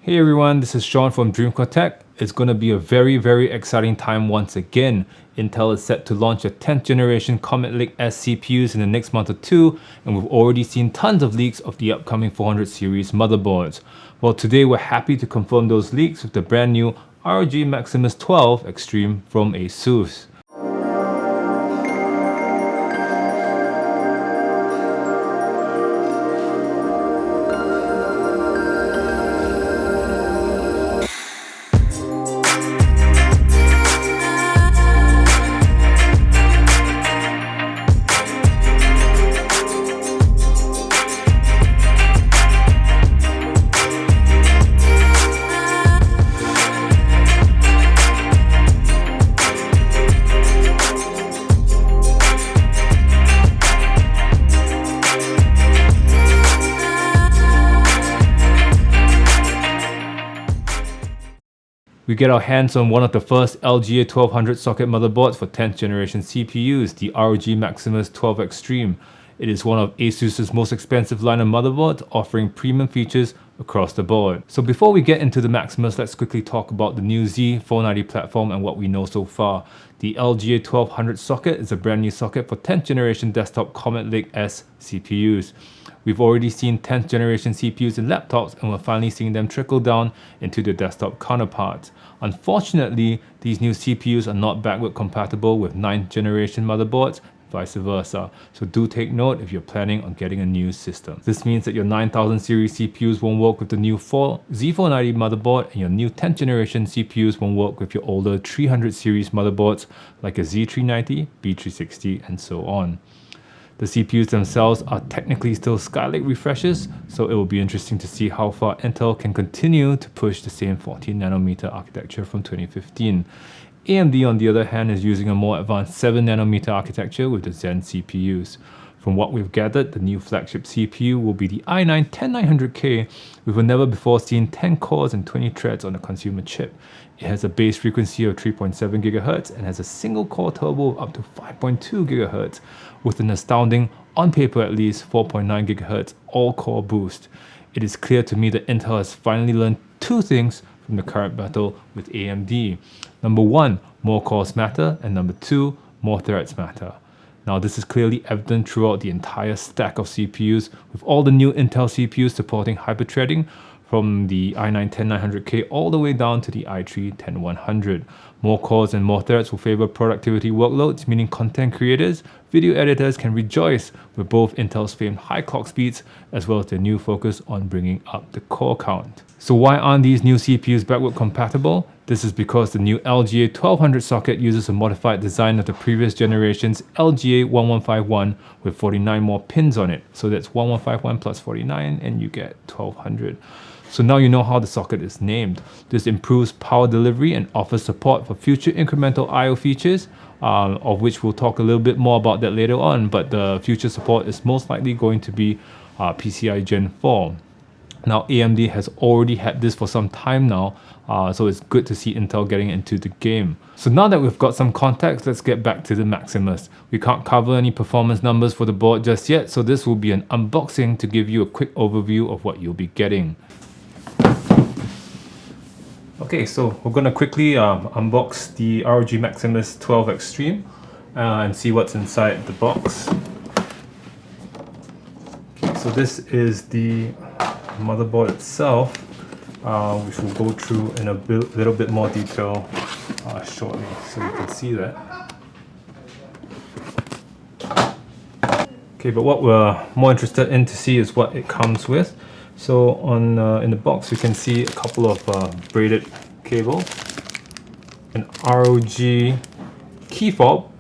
Hey everyone, this is Sean from Dreamcore Tech. It's going to be a very exciting time once again. Intel is set to launch a 10th generation Comet Lake S CPUs in the next month or two, and we've already seen tons of leaks of the upcoming 400 series motherboards. Well, today we're happy to confirm those leaks with the brand new ROG Maximus XII Extreme from ASUS. We get our hands on one of the first LGA 1200 socket motherboards for 10th generation CPUs, the ROG Maximus XII Extreme. It is one of ASUS's most expensive line of motherboards, offering premium features across the board. So before we get into the Maximus, let's quickly talk about the new Z490 platform and what we know so far. The LGA 1200 socket is a brand new socket for 10th generation desktop Comet Lake S CPUs. We've already seen 10th generation CPUs in laptops, and we're finally seeing them trickle down into their desktop counterparts. Unfortunately, these new CPUs are not backward compatible with 9th generation motherboards, vice versa. So do take note if you're planning on getting a new system. This means that your 9000 series CPUs won't work with the new Z490 motherboard, and your new 10th generation CPUs won't work with your older 300 series motherboards like a Z390, B360, and so on. The CPUs themselves are technically still Skylake refreshes, so it will be interesting to see how far Intel can continue to push the same 14nm architecture from 2015. AMD, on the other hand, is using a more advanced 7nm architecture with the Zen CPUs. From what we've gathered, the new flagship CPU will be the i9-10900K with a never-before-seen 10 cores and 20 threads on the consumer chip. It has a base frequency of 3.7 GHz and has a single-core turbo of up to 5.2 GHz, with an astounding, on paper at least, 4.9 GHz all-core boost. It is clear to me that Intel has finally learned two things from the current battle with AMD. Number one, more cores matter, and number two, more threads matter. Now, this is clearly evident throughout the entire stack of CPUs, with all the new Intel CPUs supporting hyperthreading, from the i9-10900K all the way down to the i3-10100. More cores and more threads will favor productivity workloads, meaning content creators, video editors can rejoice with both Intel's famed high clock speeds as well as their new focus on bringing up the core count. So why aren't these new CPUs backward compatible? This is because the new LGA 1200 socket uses a modified design of the previous generation's LGA 1151 with 49 more pins on it. So that's 1151 plus 49 and you get 1200. So now you know how the socket is named. This improves power delivery and offers support for future incremental I/O features, of which we'll talk a little bit more about that later on, but the future support is most likely going to be PCI Gen 4. Now, AMD has already had this for some time now, so it's good to see Intel getting into the game. So now that we've got some context, let's get back to the Maximus. We can't cover any performance numbers for the board just yet, so this will be an unboxing to give you a quick overview of what you'll be getting. Okay, so we're going to quickly unbox the ROG Maximus XII Extreme and see what's inside the box. Okay, so this is the motherboard itself, which we'll go through in a little bit more detail shortly, so you can see that. Okay, but what we're more interested in to see is what it comes with. So on in the box you can see a couple of braided cables, an ROG key fob,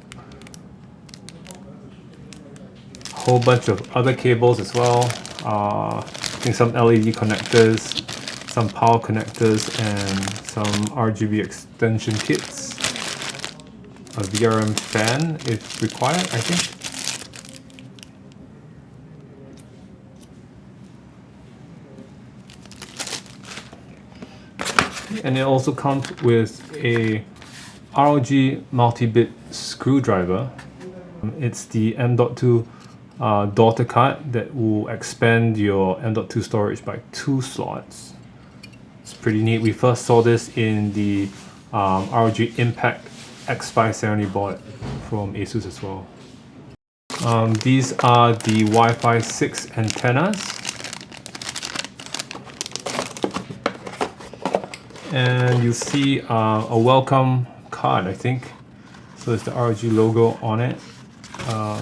a whole bunch of other cables as well, I think some LED connectors, some power connectors, and some RGB extension kits, a VRM fan if required, I think. And it also comes with a ROG multi-bit screwdriver. It's the M.2 daughter card that will expand your M.2 storage by 2 slots. It's pretty neat. We first saw this in the ROG Impact X570 board from ASUS as well. These are the Wi-Fi 6 antennas. And you see a welcome card, I think. So it's the ROG logo on it.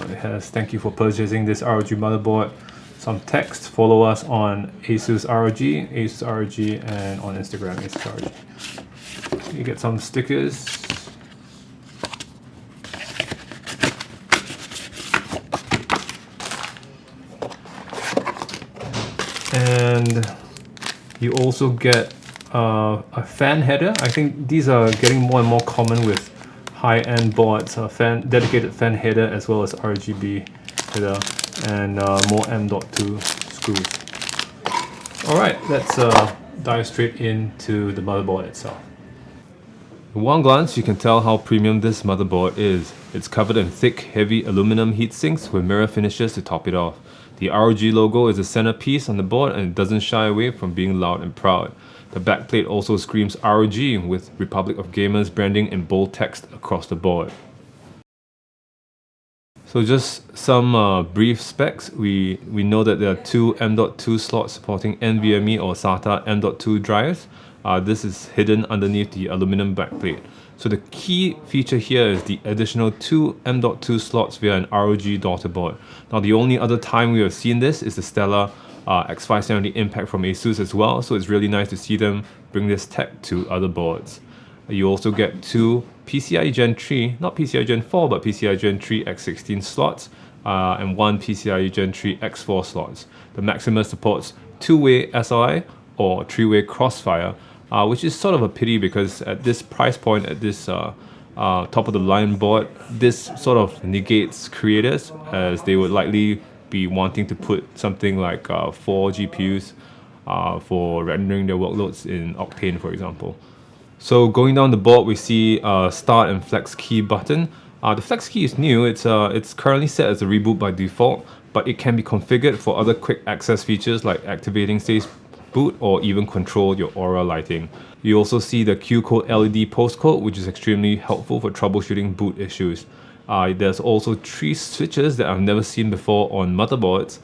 It has "Thank you for purchasing this ROG motherboard." Some text. Follow us on ASUS ROG, and on Instagram, ASUS ROG. You get some stickers. And you also get a fan header. I think these are getting more and more common with high-end boards. Dedicated fan header as well as RGB header and more M.2 screws. Alright, let's dive straight into the motherboard itself. At one glance, you can tell how premium this motherboard is. It's covered in thick, heavy aluminum heatsinks with mirror finishes to top it off. The ROG logo is the centerpiece on the board and it doesn't shy away from being loud and proud. The backplate also screams ROG with Republic of Gamers branding in bold text across the board. So just some brief specs. We know that there are two M.2 slots supporting NVMe or SATA M.2 drives. This is hidden underneath the aluminum backplate. So the key feature here is the additional two M.2 slots via an ROG daughter board. Now the only other time we have seen this is the stellar X570 Impact from ASUS as well, so it's really nice to see them bring this tech to other boards. You also get two PCIe Gen 3, not PCIe Gen 4, but PCIe Gen 3 X16 slots, and one PCIe Gen 3 X4 slots. The Maximus supports two-way SLI or three-way crossfire, which is sort of a pity because at this price point, at this top of the line board, this sort of negates creators as they would likely be wanting to put something like 4 GPUs for rendering their workloads in Octane, for example. So going down the board, we see a start and flex key button. The flex key is new. It's currently set as a reboot by default, but it can be configured for other quick access features like activating safe boot or even control your Aura lighting. You also see the Q code LED postcode, which is extremely helpful for troubleshooting boot issues. There's also 3 switches that I've never seen before on motherboards,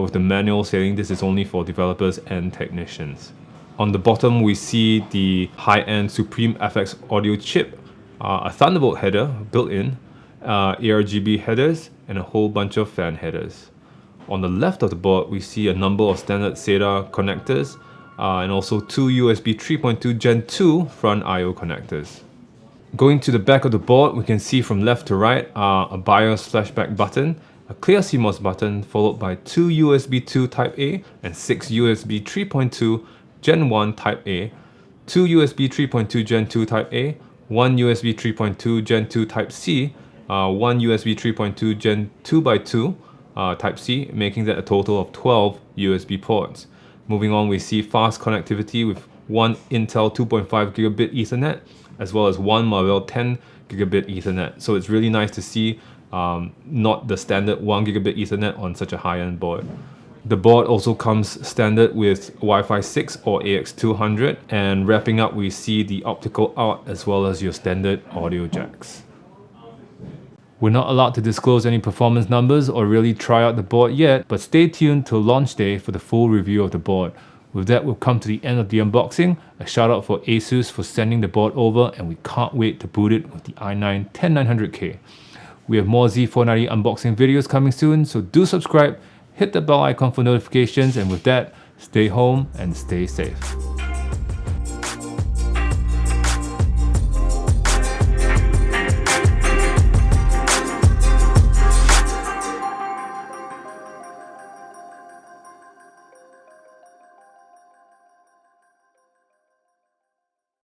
with the manual saying this is only for developers and technicians. On the bottom, we see the high-end Supreme FX audio chip, a Thunderbolt header built in, ARGB headers, and a whole bunch of fan headers. On the left of the board, we see a number of standard SATA connectors, and also 2 USB 3.2 Gen 2 front I/O connectors. Going to the back of the board, we can see from left to right a BIOS flashback button, a clear CMOS button, followed by 2 USB 2 Type A and 6 USB 3.2 Gen 1 Type A, 2 USB 3.2 Gen 2 Type A, 1 USB 3.2 Gen 2 Type C, 1 USB 3.2 Gen 2x2 Type C, making that a total of 12 USB ports. Moving on, we see fast connectivity with one Intel 2.5 gigabit Ethernet, as well as one Marvell 10 gigabit Ethernet. So it's really nice to see not the standard 1 gigabit Ethernet on such a high-end board. The board also comes standard with Wi-Fi 6 or AX200, and wrapping up we see the optical out as well as your standard audio jacks. We're not allowed to disclose any performance numbers or really try out the board yet, but stay tuned till launch day for the full review of the board. With that, we've come to the end of the unboxing. A shout out for ASUS for sending the board over, and we can't wait to boot it with the i9 10900K. We have more Z490 unboxing videos coming soon, so do subscribe, hit the bell icon for notifications, and with that, stay home and stay safe.